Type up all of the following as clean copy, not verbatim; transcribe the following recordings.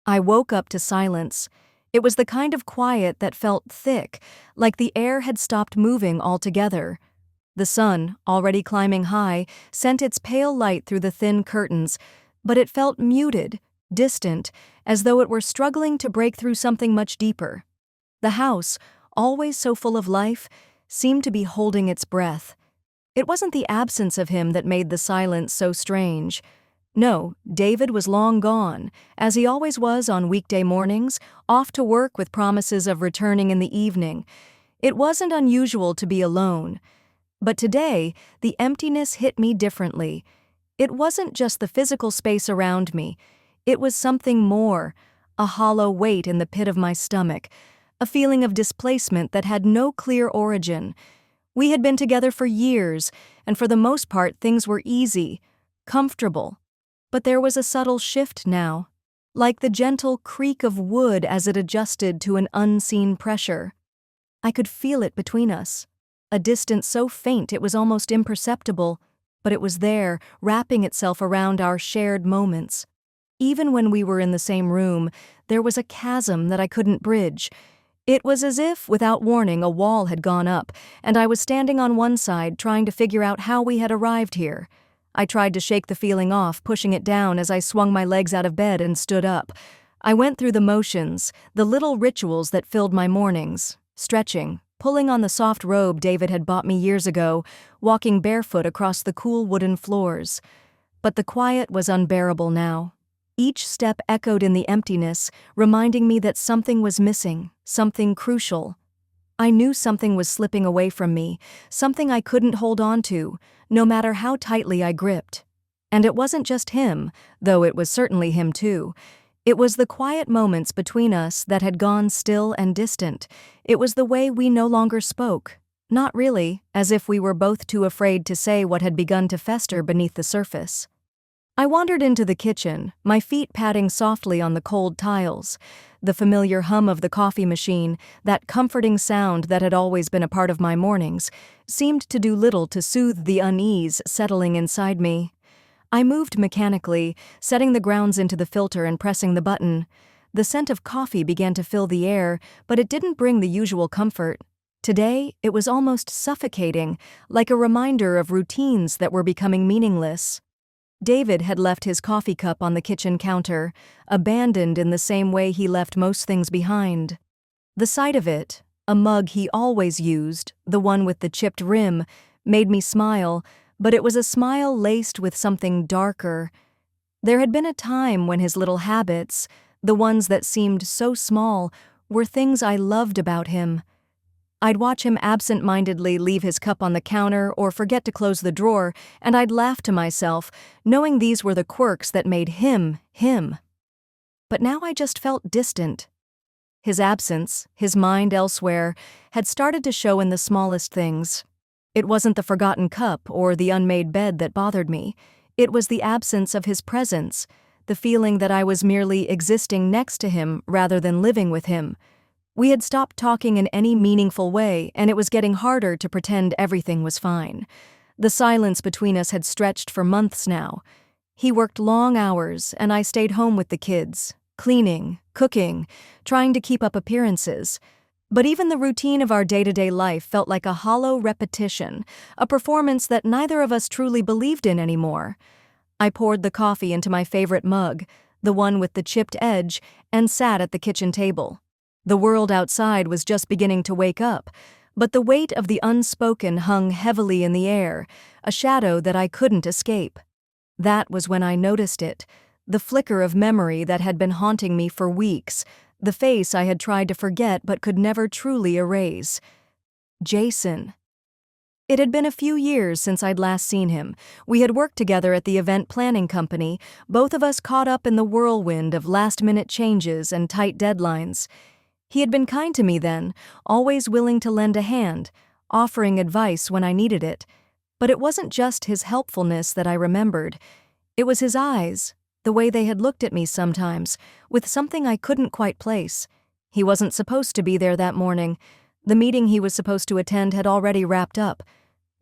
I woke up to silence. It was the kind of quiet that felt thick, like the air had stopped moving altogether. The sun, already climbing high, sent its pale light through the thin curtains, but it felt muted, distant, as though it were struggling to break through something much deeper. The house, always so full of life, seemed to be holding its breath. It wasn't the absence of him that made the silence so strange. No, David was long gone, as he always was on weekday mornings, off to work with promises of returning in the evening. It wasn't unusual to be alone. But today, the emptiness hit me differently. It wasn't just the physical space around me. It was something more, a hollow weight in the pit of my stomach, a feeling of displacement that had no clear origin. We had been together for years, and for the most part things were easy, comfortable. But there was a subtle shift now, like the gentle creak of wood as it adjusted to an unseen pressure. I could feel it between us, a distance so faint it was almost imperceptible, but it was there, wrapping itself around our shared moments. Even when we were in the same room, there was a chasm that I couldn't bridge. It was as if, without warning, a wall had gone up, and I was standing on one side trying to figure out how we had arrived here. I tried to shake the feeling off, pushing it down as I swung my legs out of bed and stood up. I went through the motions, the little rituals that filled my mornings, stretching, pulling on the soft robe David had bought me years ago, walking barefoot across the cool wooden floors. But the quiet was unbearable now. Each step echoed in the emptiness, reminding me that something was missing, something crucial. I knew something was slipping away from me, something I couldn't hold on to, no matter how tightly I gripped. And it wasn't just him, though it was certainly him too. It was the quiet moments between us that had gone still and distant. It was the way we no longer spoke. Not really, as if we were both too afraid to say what had begun to fester beneath the surface. I wandered into the kitchen, my feet patting softly on the cold tiles. The familiar hum of the coffee machine, that comforting sound that had always been a part of my mornings, seemed to do little to soothe the unease settling inside me. I moved mechanically, setting the grounds into the filter and pressing the button. The scent of coffee began to fill the air, but it didn't bring the usual comfort. Today, it was almost suffocating, like a reminder of routines that were becoming meaningless. David had left his coffee cup on the kitchen counter, abandoned in the same way he left most things behind. The sight of it, a mug he always used, the one with the chipped rim, made me smile, but it was a smile laced with something darker. There had been a time when his little habits, the ones that seemed so small, were things I loved about him. I'd watch him absent-mindedly leave his cup on the counter or forget to close the drawer, and I'd laugh to myself, knowing these were the quirks that made him, him. But now I just felt distant. His absence, his mind elsewhere, had started to show in the smallest things. It wasn't the forgotten cup or the unmade bed that bothered me. It was the absence of his presence, the feeling that I was merely existing next to him rather than living with him. We had stopped talking in any meaningful way, and it was getting harder to pretend everything was fine. The silence between us had stretched for months now. He worked long hours, and I stayed home with the kids, cleaning, cooking, trying to keep up appearances. But even the routine of our day-to-day life felt like a hollow repetition, a performance that neither of us truly believed in anymore. I poured the coffee into my favorite mug, the one with the chipped edge, and sat at the kitchen table. The world outside was just beginning to wake up, but the weight of the unspoken hung heavily in the air, a shadow that I couldn't escape. That was when I noticed it, the flicker of memory that had been haunting me for weeks, the face I had tried to forget but could never truly erase. Jason. It had been a few years since I'd last seen him. We had worked together at the event planning company, both of us caught up in the whirlwind of last-minute changes and tight deadlines. He had been kind to me then, always willing to lend a hand, offering advice when I needed it. But it wasn't just his helpfulness that I remembered. It was his eyes, the way they had looked at me sometimes, with something I couldn't quite place. He wasn't supposed to be there that morning. The meeting he was supposed to attend had already wrapped up.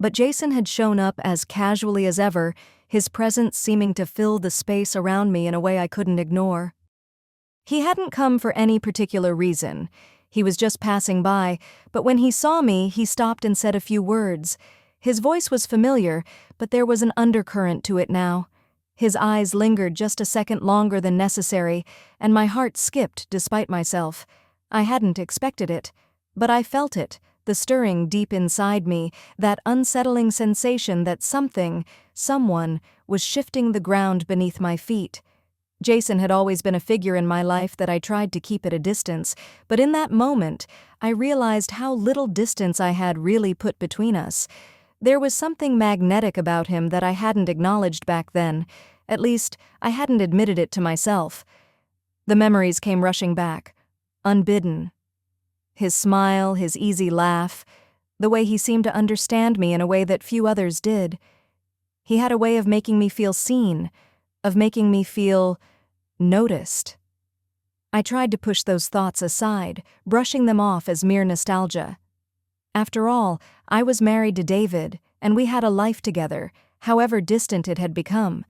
But Jason had shown up as casually as ever, his presence seeming to fill the space around me in a way I couldn't ignore. He hadn't come for any particular reason. He was just passing by, but when he saw me, he stopped and said a few words. His voice was familiar, but there was an undercurrent to it now. His eyes lingered just a second longer than necessary, and my heart skipped despite myself. I hadn't expected it, but I felt it, the stirring deep inside me, that unsettling sensation that someone, was shifting the ground beneath my feet. Jason had always been a figure in my life that I tried to keep at a distance, but in that moment, I realized how little distance I had really put between us. There was something magnetic about him that I hadn't acknowledged back then. At least, I hadn't admitted it to myself. The memories came rushing back, unbidden. His smile, his easy laugh, the way he seemed to understand me in a way that few others did. He had a way of making me feel seen, of making me feel noticed. I tried to push those thoughts aside, brushing them off as mere nostalgia. After all, I was married to David, and we had a life together, however distant it had become.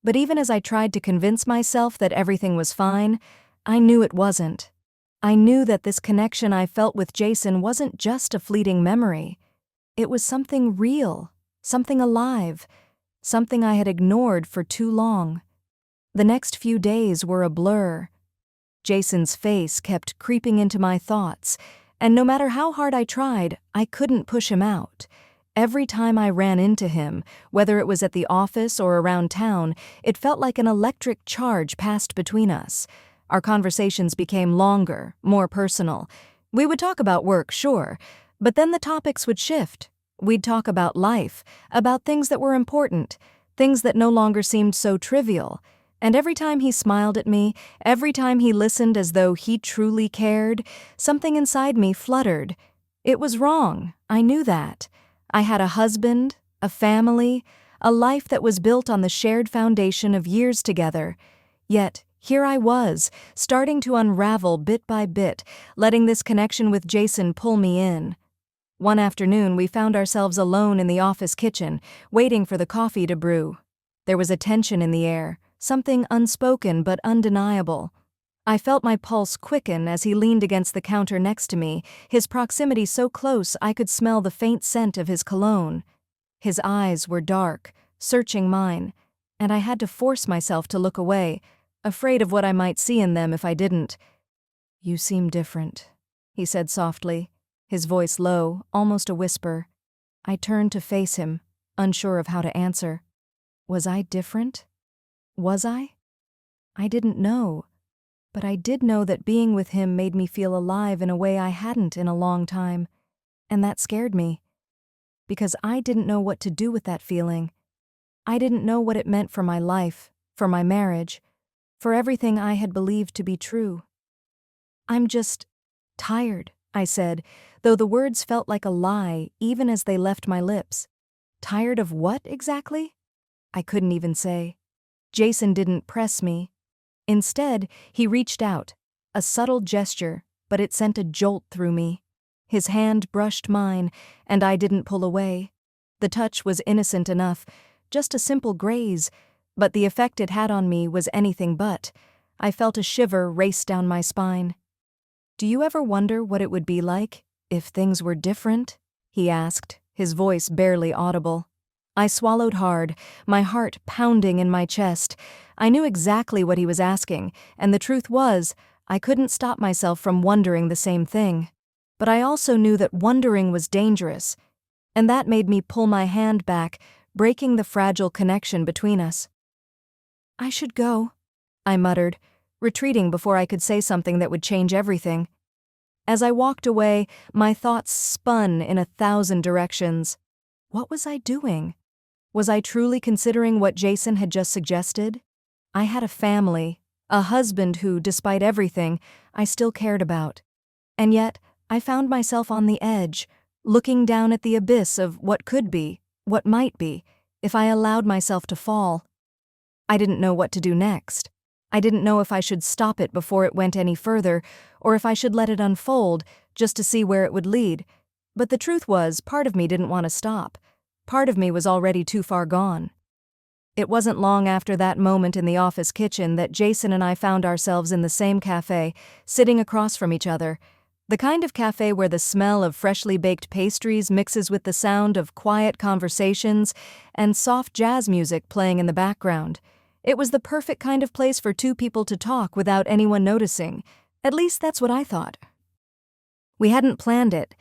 But even as I tried to convince myself that everything was fine, I knew it wasn't. I knew that this connection I felt with Jason wasn't just a fleeting memory. It was something real, something alive, something I had ignored for too long. The next few days were a blur. Jason's face kept creeping into my thoughts, and no matter how hard I tried, I couldn't push him out. Every time I ran into him, whether it was at the office or around town, it felt like an electric charge passed between us. Our conversations became longer, more personal. We would talk about work, sure, but then the topics would shift. We'd talk about life, about things that were important, things that no longer seemed so trivial. And every time he smiled at me, every time he listened as though he truly cared, something inside me fluttered. It was wrong, I knew that. I had a husband, a family, a life that was built on the shared foundation of years together. Yet, here I was, starting to unravel bit by bit, letting this connection with Jason pull me in. One afternoon, we found ourselves alone in the office kitchen, waiting for the coffee to brew. There was a tension in the air, something unspoken but undeniable. I felt my pulse quicken as he leaned against the counter next to me, his proximity so close I could smell the faint scent of his cologne. His eyes were dark, searching mine, and I had to force myself to look away, afraid of what I might see in them if I didn't. "You seem different," he said softly, his voice low, almost a whisper. I turned to face him, unsure of how to answer. Was I different? Was I? I didn't know. But I did know that being with him made me feel alive in a way I hadn't in a long time, and that scared me. Because I didn't know what to do with that feeling. I didn't know what it meant for my life, for my marriage, for everything I had believed to be true. "I'm just tired," I said, though the words felt like a lie even as they left my lips. Tired of what exactly? I couldn't even say. Jason didn't press me. Instead, he reached out, a subtle gesture, but it sent a jolt through me. His hand brushed mine, and I didn't pull away. The touch was innocent enough, just a simple graze, but the effect it had on me was anything but. I felt a shiver race down my spine. "Do you ever wonder what it would be like if things were different?" he asked, his voice barely audible. I swallowed hard, my heart pounding in my chest. I knew exactly what he was asking, and the truth was, I couldn't stop myself from wondering the same thing. But I also knew that wondering was dangerous, and that made me pull my hand back, breaking the fragile connection between us. "I should go," I muttered, retreating before I could say something that would change everything. As I walked away, my thoughts spun in 1,000 directions. What was I doing? Was I truly considering what Jason had just suggested? I had a family, a husband who, despite everything, I still cared about. And yet, I found myself on the edge, looking down at the abyss of what could be, what might be, if I allowed myself to fall. I didn't know what to do next. I didn't know if I should stop it before it went any further, or if I should let it unfold, just to see where it would lead. But the truth was, part of me didn't want to stop. Part of me was already too far gone. It wasn't long after that moment in the office kitchen that Jason and I found ourselves in the same cafe, sitting across from each other. The kind of cafe where the smell of freshly baked pastries mixes with the sound of quiet conversations and soft jazz music playing in the background. It was the perfect kind of place for two people to talk without anyone noticing. At least that's what I thought. We hadn't planned it.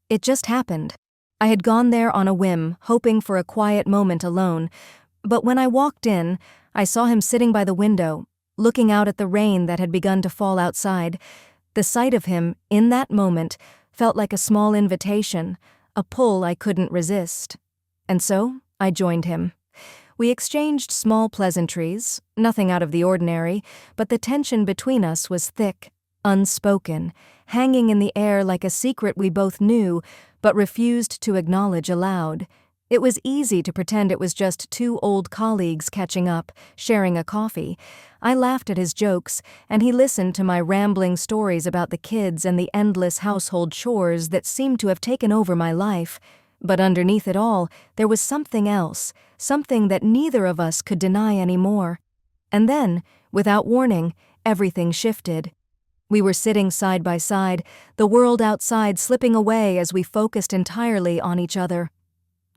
It just happened. I had gone there on a whim, hoping for a quiet moment alone, but when I walked in, I saw him sitting by the window, looking out at the rain that had begun to fall outside. The sight of him, in that moment, felt like a small invitation, a pull I couldn't resist. And so, I joined him. We exchanged small pleasantries, nothing out of the ordinary, but the tension between us was thick, unspoken, hanging in the air like a secret we both knew, but refused to acknowledge aloud. It was easy to pretend it was just two old colleagues catching up, sharing a coffee. I laughed at his jokes, and he listened to my rambling stories about the kids and the endless household chores that seemed to have taken over my life. But underneath it all, there was something else, something that neither of us could deny anymore. And then, without warning, everything shifted. We were sitting side by side, the world outside slipping away as we focused entirely on each other.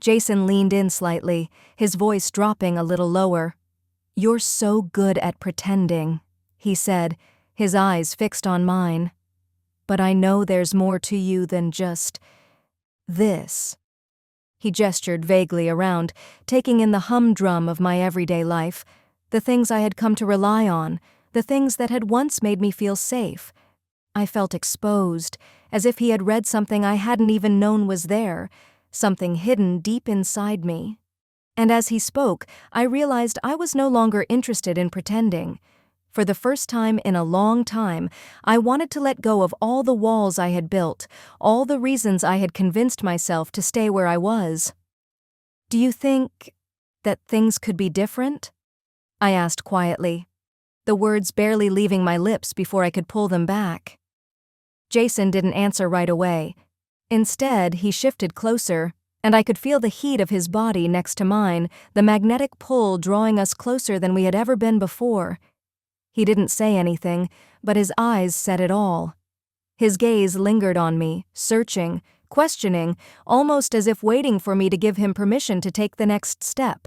Jason leaned in slightly, his voice dropping a little lower. "You're so good at pretending," he said, his eyes fixed on mine. "But I know there's more to you than just this." He gestured vaguely around, taking in the humdrum of my everyday life, the things I had come to rely on, the things that had once made me feel safe. I felt exposed, as if he had read something I hadn't even known was there, something hidden deep inside me. And as he spoke, I realized I was no longer interested in pretending. For the first time in a long time, I wanted to let go of all the walls I had built, all the reasons I had convinced myself to stay where I was. "Do you think that things could be different?" I asked quietly, the words barely leaving my lips before I could pull them back. Jason didn't answer right away. Instead, he shifted closer, and I could feel the heat of his body next to mine, the magnetic pull drawing us closer than we had ever been before. He didn't say anything, but his eyes said it all. His gaze lingered on me, searching, questioning, almost as if waiting for me to give him permission to take the next step.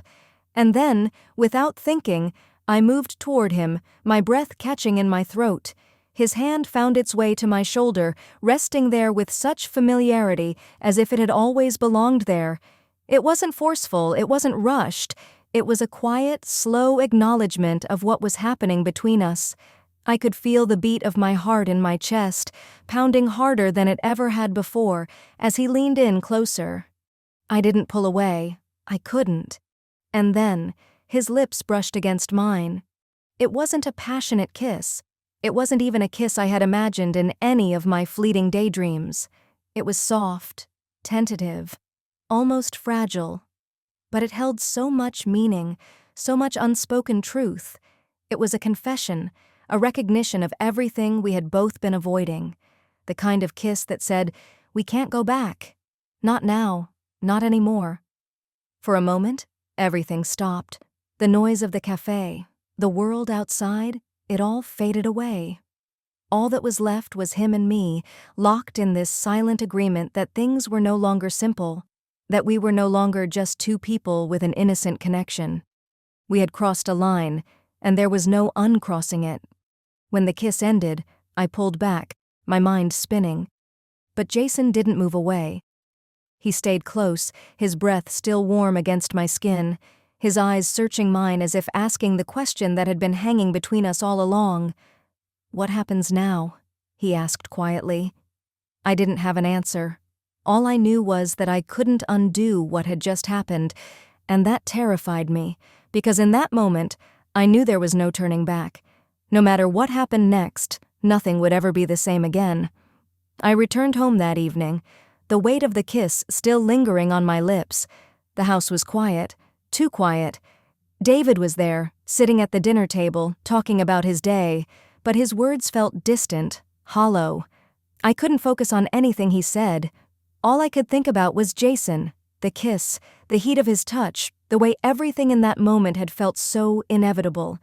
And then, without thinking, I moved toward him, my breath catching in my throat. His hand found its way to my shoulder, resting there with such familiarity as if it had always belonged there. It wasn't forceful, it wasn't rushed. It was a quiet, slow acknowledgement of what was happening between us. I could feel the beat of my heart in my chest, pounding harder than it ever had before, as he leaned in closer. I didn't pull away. I couldn't. And then, his lips brushed against mine. It wasn't a passionate kiss. It wasn't even a kiss I had imagined in any of my fleeting daydreams. It was soft, tentative, almost fragile. But it held so much meaning, so much unspoken truth. It was a confession, a recognition of everything we had both been avoiding. The kind of kiss that said, "We can't go back. Not now, not anymore." For a moment, everything stopped. The noise of the cafe, the world outside, it all faded away. All that was left was him and me, locked in this silent agreement that things were no longer simple, that we were no longer just two people with an innocent connection. We had crossed a line, and there was no uncrossing it. When the kiss ended, I pulled back, my mind spinning. But Jason didn't move away. He stayed close, his breath still warm against my skin, his eyes searching mine as if asking the question that had been hanging between us all along. "What happens now?" he asked quietly. I didn't have an answer. All I knew was that I couldn't undo what had just happened, and that terrified me, because in that moment, I knew there was no turning back. No matter what happened next, nothing would ever be the same again. I returned home that evening, the weight of the kiss still lingering on my lips. The house was quiet, too quiet. David was there, sitting at the dinner table, talking about his day, but his words felt distant, hollow. I couldn't focus on anything he said. All I could think about was Jason, the kiss, the heat of his touch, the way everything in that moment had felt so inevitable.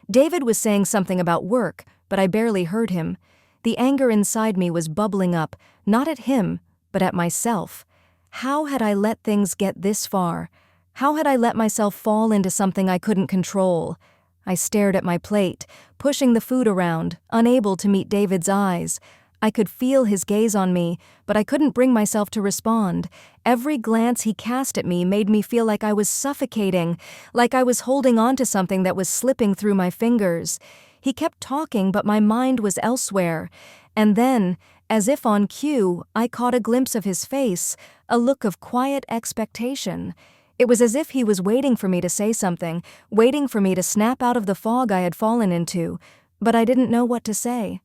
David was saying something about work, but I barely heard him. The anger inside me was bubbling up, not at him, but at myself. How had I let things get this far? How had I let myself fall into something I couldn't control? I stared at my plate, pushing the food around, unable to meet David's eyes. I could feel his gaze on me, but I couldn't bring myself to respond. Every glance he cast at me made me feel like I was suffocating, like I was holding on to something that was slipping through my fingers. He kept talking, but my mind was elsewhere. And then, as if on cue, I caught a glimpse of his face, a look of quiet expectation. It was as if he was waiting for me to say something, waiting for me to snap out of the fog I had fallen into, but I didn't know what to say.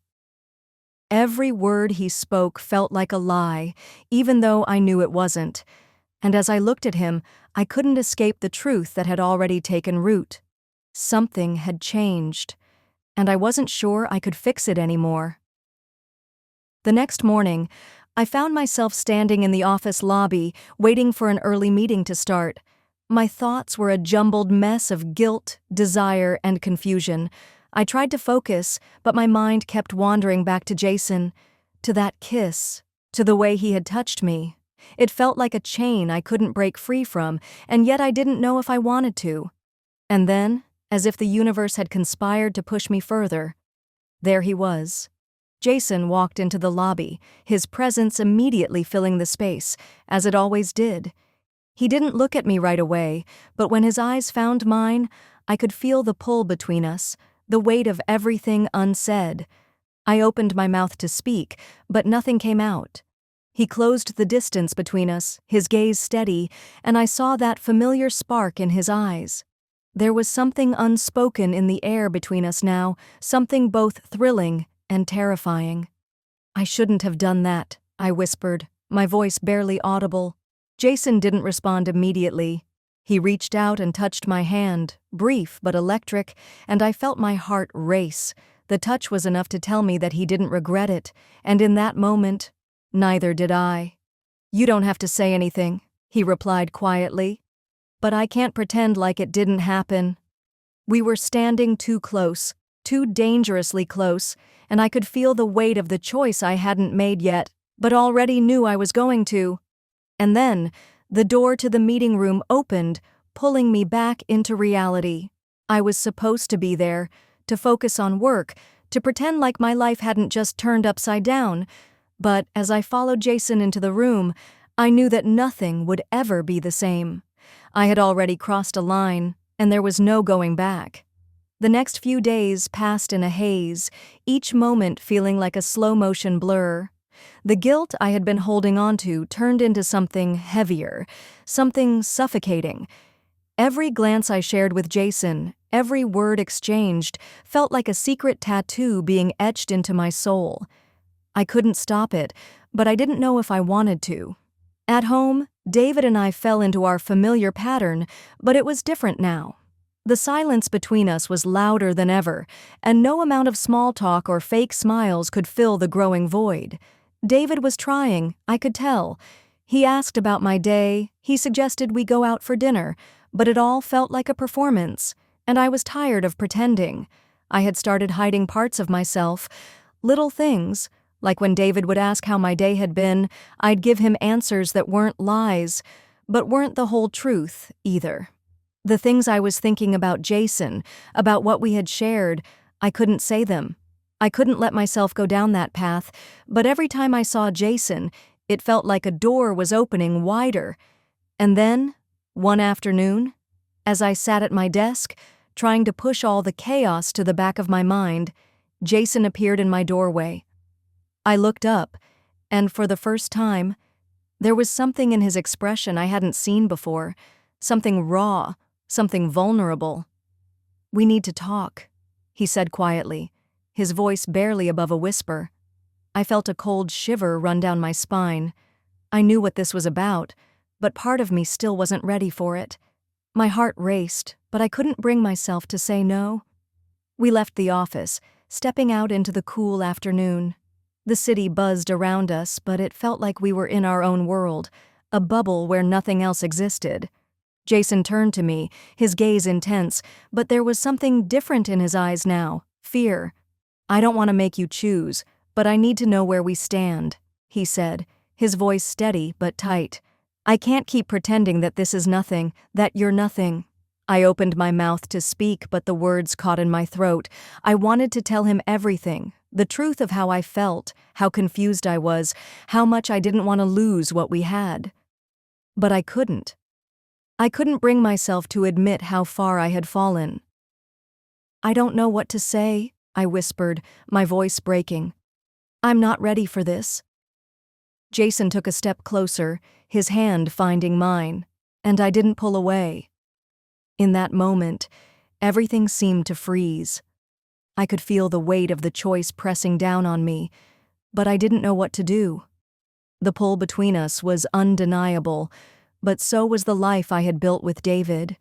Every word he spoke felt like a lie, even though I knew it wasn't. And as I looked at him, I couldn't escape the truth that had already taken root. Something had changed, and I wasn't sure I could fix it anymore. The next morning, I found myself standing in the office lobby, waiting for an early meeting to start. My thoughts were a jumbled mess of guilt, desire, and confusion. I tried to focus, but my mind kept wandering back to Jason, to that kiss, to the way he had touched me. It felt like a chain I couldn't break free from, and yet I didn't know if I wanted to. And then, as if the universe had conspired to push me further, there he was. Jason walked into the lobby, his presence immediately filling the space, as it always did. He didn't look at me right away, but when his eyes found mine, I could feel the pull between us, the weight of everything unsaid. I opened my mouth to speak, but nothing came out. He closed the distance between us, his gaze steady, and I saw that familiar spark in his eyes. There was something unspoken in the air between us now, something both thrilling and terrifying. "I shouldn't have done that," I whispered, my voice barely audible. Jason didn't respond immediately. He reached out and touched my hand, brief but electric, and I felt my heart race. The touch was enough to tell me that he didn't regret it, and in that moment, neither did I. "You don't have to say anything," he replied quietly. "But I can't pretend like it didn't happen." We were standing too close, too dangerously close, and I could feel the weight of the choice I hadn't made yet, but already knew I was going to. And then, the door to the meeting room opened, pulling me back into reality. I was supposed to be there, to focus on work, to pretend like my life hadn't just turned upside down. But as I followed Jason into the room, I knew that nothing would ever be the same. I had already crossed a line, and there was no going back. The next few days passed in a haze, each moment feeling like a slow-motion blur. The guilt I had been holding on to turned into something heavier, something suffocating. Every glance I shared with Jason, every word exchanged, felt like a secret tattoo being etched into my soul. I couldn't stop it, but I didn't know if I wanted to. At home, David and I fell into our familiar pattern, but it was different now. The silence between us was louder than ever, and no amount of small talk or fake smiles could fill the growing void. David was trying, I could tell. He asked about my day, he suggested we go out for dinner, but it all felt like a performance, and I was tired of pretending. I had started hiding parts of myself, little things, like when David would ask how my day had been, I'd give him answers that weren't lies, but weren't the whole truth either. The things I was thinking about Jason, about what we had shared, I couldn't say them. I couldn't let myself go down that path, but every time I saw Jason, it felt like a door was opening wider. And then, one afternoon, as I sat at my desk, trying to push all the chaos to the back of my mind, Jason appeared in my doorway. I looked up, and for the first time, there was something in his expression I hadn't seen before, something raw, something vulnerable. "We need to talk," he said quietly, his voice barely above a whisper. I felt a cold shiver run down my spine. I knew what this was about, but part of me still wasn't ready for it. My heart raced, but I couldn't bring myself to say no. We left the office, stepping out into the cool afternoon. The city buzzed around us, but it felt like we were in our own world, a bubble where nothing else existed. Jason turned to me, his gaze intense, but there was something different in his eyes now, fear. "I don't want to make you choose, but I need to know where we stand," he said, his voice steady but tight. "I can't keep pretending that this is nothing, that you're nothing." I opened my mouth to speak, but the words caught in my throat. I wanted to tell him everything, the truth of how I felt, how confused I was, how much I didn't want to lose what we had. But I couldn't. I couldn't bring myself to admit how far I had fallen. "I don't know what to say," I whispered, my voice breaking. "I'm not ready for this." Jason took a step closer, his hand finding mine, and I didn't pull away. In that moment, everything seemed to freeze. I could feel the weight of the choice pressing down on me, but I didn't know what to do. The pull between us was undeniable, but so was the life I had built with David.